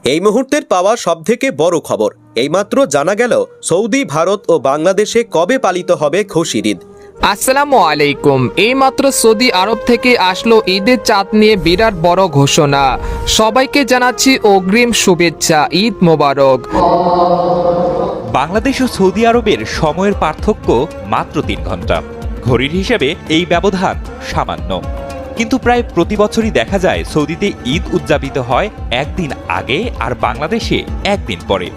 এই মুহূর্তের পাওয়া সবথেকে বড় খবর, এইমাত্র জানা গেল সৌদি, ভারত ও বাংলাদেশে কবে পালিত হবে খুশির ঈদ। আসসালামু আলাইকুম। এইমাত্র সৌদি আরব থেকে আসলো ঈদের চাঁদ নিয়ে বিরাট বড় ঘোষণা। সবাইকে জানাচ্ছি অগ্রিম শুভেচ্ছা, ঈদ মোবারক। বাংলাদেশ ও সৌদি আরবের সময়ের পার্থক্য মাত্র ৩ ঘন্টা। ঘড়ির হিসেবে এই ব্যবধান সামান্য, কিন্তু প্রায় প্রতি বছরই দেখা যায় সৌদিতে ঈদ উদযাপিত হয় একদিন আগে আর বাংলাদেশে একদিন পরে।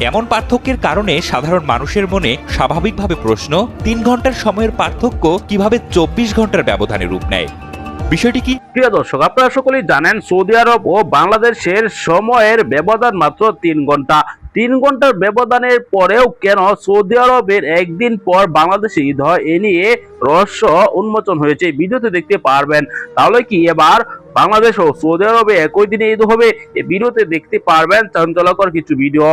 এমন পার্থক্যের কারণে সাধারণ মানুষের মনে স্বাভাবিকভাবে প্রশ্ন, ৩ ঘন্টার সময়ের পার্থক্য কিভাবে ২৪ ঘন্টার ব্যবধানে রূপ নেয়? বিষয়টি কি? প্রিয় দর্শক, আপনারা সকলেই জানেন সৌদি আরব ও বাংলাদেশের সময়ের ব্যবধান মাত্র ৩ ঘন্টা। ৩ ঘন্টার ব্যবধানের পরেও কেন সৌদি আরবের একদিন পর বাংলাদেশে ঈদ হয়, এ নিয়ে রহস্য উন্মোচন হয়েছে। ভিডিওতে দেখতে পারবেন। তাহলে কি এবার বাংলাদেশ ও সৌদি আরবে একই দিনে ঈদ হবে? এই ভিডিওতে দেখতে পারবেন চাঞ্চল্যকর কিছু ভিডিও।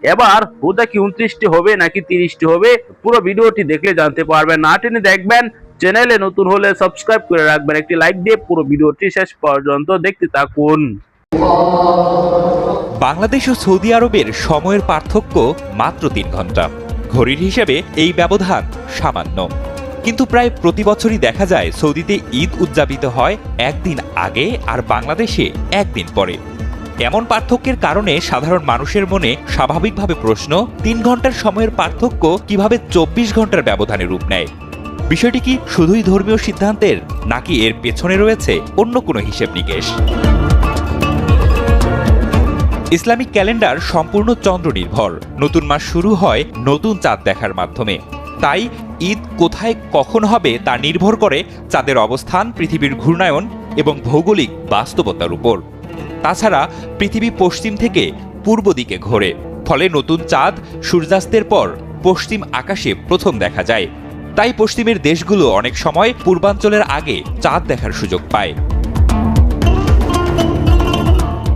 এবার রোজা কি 29টি হবে নাকি 30টি হবে, পুরো ভিডিওটি দেখলে জানতে পারবেন। না টেনে দেখবেন। চ্যানেলে নতুন হলে সাবস্ক্রাইব করে রাখবেন, একটি লাইক দিয়ে পুরো ভিডিওটি শেষ পর্যন্ত দেখতে থাকুন। বাংলাদেশ ও সৌদি আরবের সময়ের পার্থক্য মাত্র ৩ ঘন্টা। ঘড়ির হিসেবে এই ব্যবধান সামান্য, কিন্তু প্রায় প্রতি বছরই দেখা যায় সৌদিতে ঈদ উদযাপিত হয় একদিন আগে আর বাংলাদেশে একদিন পরে। এমন পার্থক্যের কারণে সাধারণ মানুষের মনে স্বাভাবিকভাবে প্রশ্ন, ৩ ঘন্টার সময়ের পার্থক্য কিভাবে ২৪ ঘন্টার ব্যবধানে রূপ নেয়? বিষয়টি কি শুধুই ধর্মীয় সিদ্ধান্তের, নাকি এর পেছনে রয়েছে অন্য কোনো হিসেব নিকেশ? ইসলামিক ক্যালেন্ডার সম্পূর্ণ চন্দ্র নির্ভর। নতুন মাস শুরু হয় নতুন চাঁদ দেখার মাধ্যমে। তাই ঈদ কোথায় কখন হবে তা নির্ভর করে চাঁদের অবস্থান, পৃথিবীর ঘূর্ণায়ন এবং ভৌগোলিক বাস্তবতার উপর। তাছাড়া পৃথিবী পশ্চিম থেকে পূর্ব দিকে ঘোরে, ফলে নতুন চাঁদ সূর্যাস্তের পর পশ্চিম আকাশে প্রথম দেখা যায়। তাই পশ্চিমের দেশগুলো অনেক সময় পূর্বাঞ্চলের আগে চাঁদ দেখার সুযোগ পায়।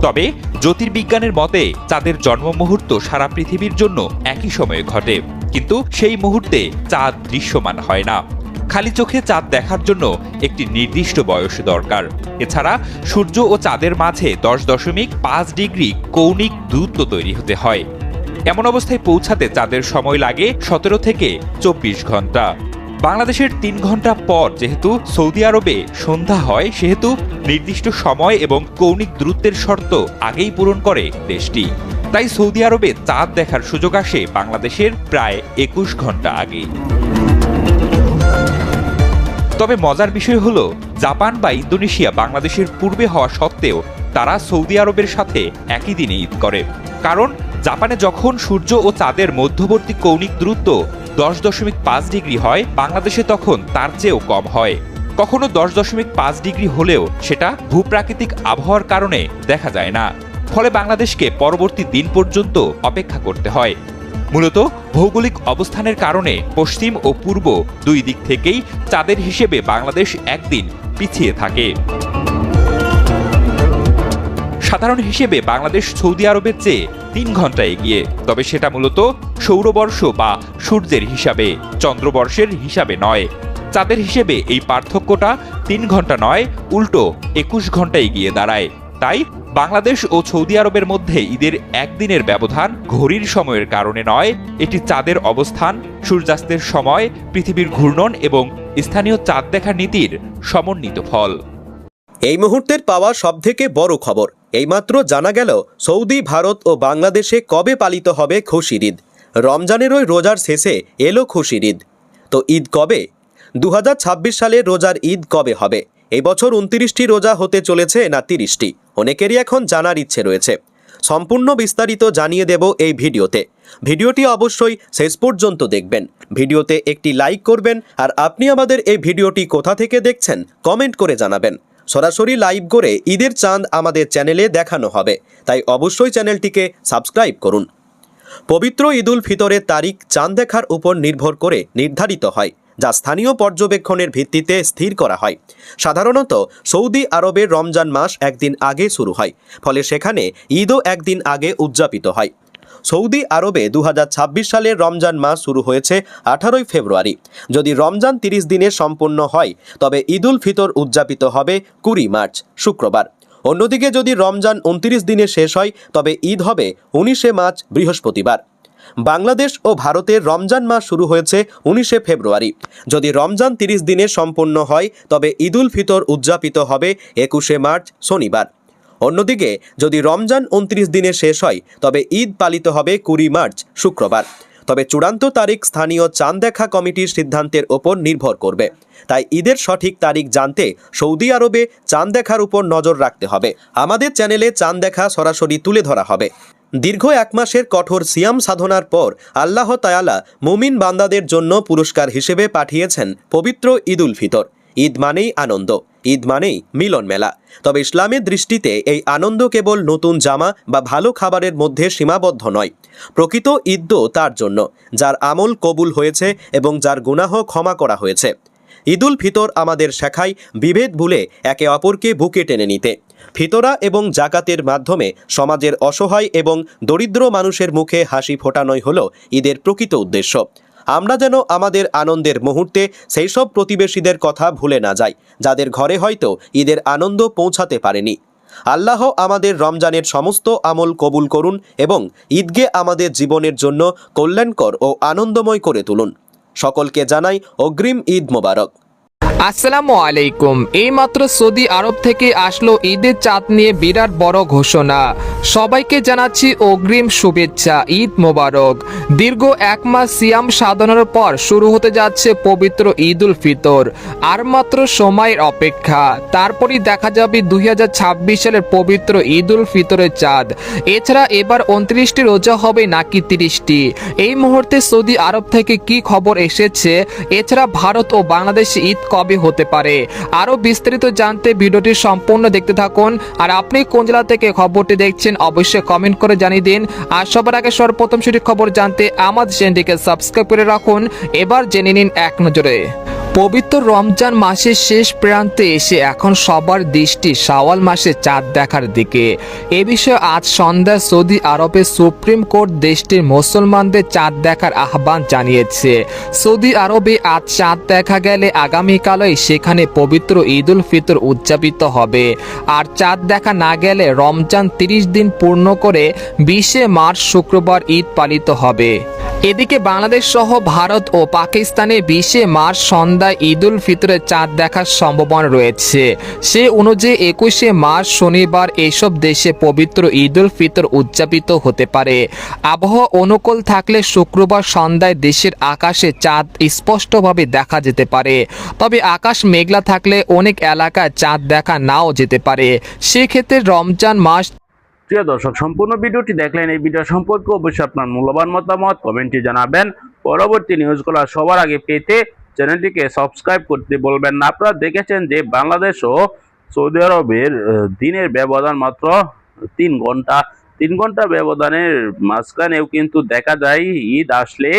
তবে জ্যোতির্বিজ্ঞানের মতে চাঁদের জন্ম মুহূর্ত সারা পৃথিবীর জন্য একই সময়ে ঘটে, কিন্তু সেই মুহূর্তে চাঁদ দৃশ্যমান হয় না। খালি চোখে চাঁদ দেখার জন্য একটি নির্দিষ্ট বয়স দরকার। এছাড়া সূর্য ও চাঁদের মাঝে 10.5 ডিগ্রি কৌণিক দূরত্ব তৈরি হতে হয়। এমন অবস্থায় পৌঁছাতে চাঁদের সময় লাগে 17 থেকে 24 ঘন্টা। বাংলাদেশের 3 ঘন্টা পর যেহেতু সৌদি আরবে সন্ধ্যা হয়, সেহেতু নির্দিষ্ট সময় এবং কৌণিক দূরত্বের শর্ত আগেই পূরণ করে দেশটি। তাই সৌদি আরবে চাঁদ দেখার সুযোগ আসে বাংলাদেশের প্রায় 21 ঘন্টা আগে। তবে মজার বিষয় হলো, জাপান বা ইন্দোনেশিয়া বাংলাদেশের পূর্বে হওয়া সত্ত্বেও তারা সৌদি আরবের সাথে একই দিনে ঈদ করে। কারণ জাপানে যখন সূর্য ও চাঁদের মধ্যবর্তী কৌণিক দূরত্ব 10.5 ডিগ্রি হয়, বাংলাদেশে তখন তার চেয়েও কম হয়। কখনো 10.5 ডিগ্রি হলেও সেটা ভূপ্রাকৃতিক আবহাওয়ার কারণে দেখা যায় না। ফলে বাংলাদেশকে পরবর্তী দিন পর্যন্ত অপেক্ষা করতে হয়। মূলত ভৌগোলিক অবস্থানের কারণে পশ্চিম ও পূর্ব দুই দিক থেকেই চাঁদের হিসেবে বাংলাদেশ একদিন পিছিয়ে থাকে। সাধারণ হিসেবে বাংলাদেশ সৌদি আরবের চেয়ে 3 ঘন্টা এগিয়ে, তবে সেটা মূলত সৌরবর্ষ বা সূর্যের হিসাবে, চন্দ্রবর্ষের হিসাবে নয়। চাঁদের হিসেবে এই পার্থক্যটা 3 ঘন্টা নয়, উল্টো 21 ঘন্টা এগিয়ে দাঁড়ায়। তাই বাংলাদেশ ও সৌদি আরবের মধ্যে ঈদের একদিনের ব্যবধান ঘড়ির সময়ের কারণে নয়, এটি চাঁদের অবস্থান, সূর্যাস্তের সময়, পৃথিবীর ঘূর্ণন এবং স্থানীয় চাঁদ দেখার নীতির সমন্বিত ফল। এই মুহূর্তের পাওয়া সবথেকে বড় খবর, এইমাত্র জানা গেল সৌদি, ভারত ও বাংলাদেশে কবে পালিত হবে খুশির ঈদ। রমজানের ওই রোজার শেষে এলো খুশির ঈদ। তো ঈদ কবে? 2026 সালে রোজার ঈদ কবে হবে? এই বছর 29টি রোজা হতে চলেছে না 30টি? অনেকেরই এখন জানার ইচ্ছে রয়েছে। সম্পূর্ণ বিস্তারিত জানিয়ে দেব এই ভিডিওতে। ভিডিওটি অবশ্যই শেষ পর্যন্ত দেখবেন। ভিডিওতে একটি লাইক করবেন, আর আপনি আমাদের এই ভিডিওটি কোথা থেকে দেখছেন কমেন্ট করে জানাবেন। সরাসরি লাইভ করে ঈদের চাঁদ আমাদের চ্যানেলে দেখানো হবে, তাই অবশ্যই চ্যানেলটিকে সাবস্ক্রাইব করুন। পবিত্র ঈদ উল ফিতরের তারিখ চাঁদ দেখার উপর নির্ভর করে নির্ধারিত হয়, যা স্থানীয় পর্যবেক্ষণের ভিত্তিতে স্থির করা হয়। সাধারণত সৌদি আরবের রমজান মাস একদিন আগে শুরু হয়, ফলে সেখানে ঈদও একদিন আগে উদযাপিত হয়। সৌদি আরবে 2026 সালের রমজান মাস শুরু হয়েছে 18 ফেব্রুয়ারি। যদি রমজান 30 দিনে সম্পন্ন হয়, তবে ঈদ উল ফিতর উদযাপিত হবে 20 মার্চ শুক্রবার। অন্যদিকে যদি রমজান 29 দিনে শেষ হয় তবে ঈদ হবে 19শে মার্চ বৃহস্পতিবার। বাংলাদেশ ও ভারতের রমজান মাস শুরু হয়েছে 19শে ফেব্রুয়ারি। যদি রমজান 30 দিনে সম্পন্ন হয় তবে ঈদুল ফিতর উদযাপিত হবে 21শে মার্চ শনিবার। অন্যদিকে যদি রমজান 29 দিনে শেষ হয় তবে ঈদ পালিত হবে 20 মার্চ শুক্রবার। তবে চূড়ান্ত তারিখ স্থানীয় চাঁদ দেখা কমিটির সিদ্ধান্তের ওপর নির্ভর করবে। তাই ঈদের সঠিক তারিখ জানতে সৌদি আরবে চাঁদ দেখার উপর নজর রাখতে হবে। আমাদের চ্যানেলে চাঁদ দেখা সরাসরি তুলে ধরা হবে। দীর্ঘ 1 মাসের কঠোর সিয়াম সাধনার পর আল্লাহ তাআলা মুমিন বান্দাদের জন্য পুরস্কার হিসেবে পাঠিয়েছেন পবিত্র ঈদুল ফিতর। ঈদ মানেই আনন্দ, ঈদ মানেই মিলন মেলা। তবে ইসলামের দৃষ্টিতে এই আনন্দ কেবল নতুন জামা বা ভালো খাবারের মধ্যে সীমাবদ্ধ নয়। প্রকৃত ঈদ তো তার জন্য যার আমল কবুল হয়েছে এবং যার গুনাহ ক্ষমা করা হয়েছে। ঈদুল ফিতর আমাদের শেখায় বিভেদ ভুলে একে অপরকে বুকে টেনে নিতে। ফিতরা এবং জাকাতের মাধ্যমে সমাজের অসহায় এবং দরিদ্র মানুষের মুখে হাসি ফোটানোই হলো ঈদের প্রকৃত উদ্দেশ্য। আমরা যেন আমাদের আনন্দের মুহূর্তে সেই সব প্রতিবেশীদের কথা ভুলে না যাই যাদের ঘরে হয়তো ঈদের আনন্দ পৌঁছাতে পারেনি। আল্লাহ আমাদের রমজানের সমস্ত আমল কবুল করুন এবং ঈদকে আমাদের জীবনের জন্য কল্যাণকর ও আনন্দময় করে তুলুন। সকলকে জানাই অগ্রিম ঈদ মোবারক। আসসালামু আলাইকুম। এইমাত্র সৌদি আরব থেকে আসলো ঈদের চাঁদ নিয়ে বিরাট বড় ঘোষণা। সবাইকে জানাচ্ছি অগ্রিম শুভেচ্ছা, ঈদ মোবারক। দীর্ঘ 1 মাস সিয়াম সাধনার পর শুরু হতে যাচ্ছে পবিত্র ঈদুল ফিতর। আর মাত্র সময়ের অপেক্ষা, তারপরই দেখা যাবে 2026 সালের পবিত্র ঈদুল ফিতরের চাঁদ। এছাড়া এবার 29টি রোজা হবে নাকি 30টি, এই মুহূর্তে সৌদি আরব থেকে কি খবর এসেছে, এছাড়া ভারত ও বাংলাদেশে ঈদ কবে হতে পারে, আরো বিস্তারিত জানতে ভিডিওটি সম্পূর্ণ দেখতে থাকুন। আর আপনি কোন জেলা থেকে খবরটি দেখছেন অবশ্যই কমেন্ট করে জানিয়ে দিন। আর সবার আগে সর্বপ্রথম সঠিক খবর জানতে আমাদের চ্যানেলটিকে সাবস্ক্রাইব করে রাখুন। এবার জেনে নিন এক নজরে। পবিত্র রমজান মাসের শেষ প্রান্তে এসে এখন সবার দৃষ্টি শাওয়াল মাসে চাঁদ দেখার দিকে। এ বিষয়ে আজ সন্ধ্যায় সৌদি আরবের সুপ্রিম কোর্ট দেশটির মুসলমানদের চাঁদ দেখার আহ্বান জানিয়েছে। সৌদি আরবে আজ চাঁদ দেখা গেলে আগামীকালই সেখানে পবিত্র ঈদুল ফিতর উদযাপিত হবে। আর চাঁদ দেখা না গেলে রমজান 30 দিন পূর্ণ করে 20শে মার্চ শুক্রবার ঈদ পালিত হবে। এদিকে বাংলাদেশ সহ ভারত ও পাকিস্তানে 20শে মার্চ সন্ধ্যায় ঈদুল ফিতরের চাঁদ দেখার সম্ভাবনা রয়েছে। সে অনুযায়ী 21শে মার্চ শনিবার এসব দেশে পবিত্র ঈদুল ফিতর উদযাপিত হতে পারে। আবহাওয়া অনুকূল থাকলে শুক্রবার সন্ধ্যায় দেশের আকাশে চাঁদ স্পষ্টভাবে দেখা যেতে পারে। তবে আকাশ মেঘলা থাকলে অনেক এলাকায় চাঁদ দেখা নাও যেতে পারে। সেক্ষেত্রে রমজান মাস। প্রিয় দর্শক, সম্পূর্ণ ভিডিওটি দেখলেন। এই ভিডিও সম্পর্কে অবশ্যই আপনার মূল্যবান মতামত কমেন্টে জানাবেন। পরবর্তী নিউজগুলো সবার আগে পেতে চ্যানেলটিকে সাবস্ক্রাইব করতে বলবেন না। আপনারা দেখেছেন যে বাংলাদেশ ও সৌদি আরবের দিনের ব্যবধান মাত্র 3 ঘন্টা। 3 ঘন্টা ব্যবধানের মাঝখানেও কিন্তু দেখা যায় ঈদ আসলে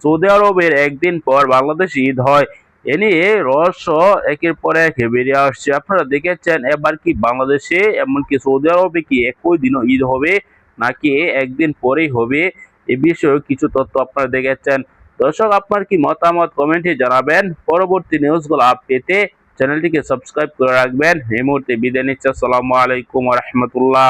সৌদি আরবের একদিন পর বাংলাদেশ ঈদ হয়। এ নিয়ে রহস্য একের পর এক বেরিয়ে আসছে। আপনারা দেখেছেন এবার কি বাংলাদেশে এমনকি সৌদি আরবে কি একই দিনও ঈদ হবে নাকি একদিন পরেই হবে, এ বিষয়ে কিছু তথ্য আপনারা দেখেছেন। দর্শক, আপনার কি মতামত কমেন্টে জানাবেন। পরবর্তী নিউজগুলো পেতে চ্যানেলটিকে সাবস্ক্রাইব করে রাখবেন। এই মুহূর্তে বিদায় নিচ্ছি। আসসালামু আলাইকুম ওয়া রাহমাতুল্লাহ।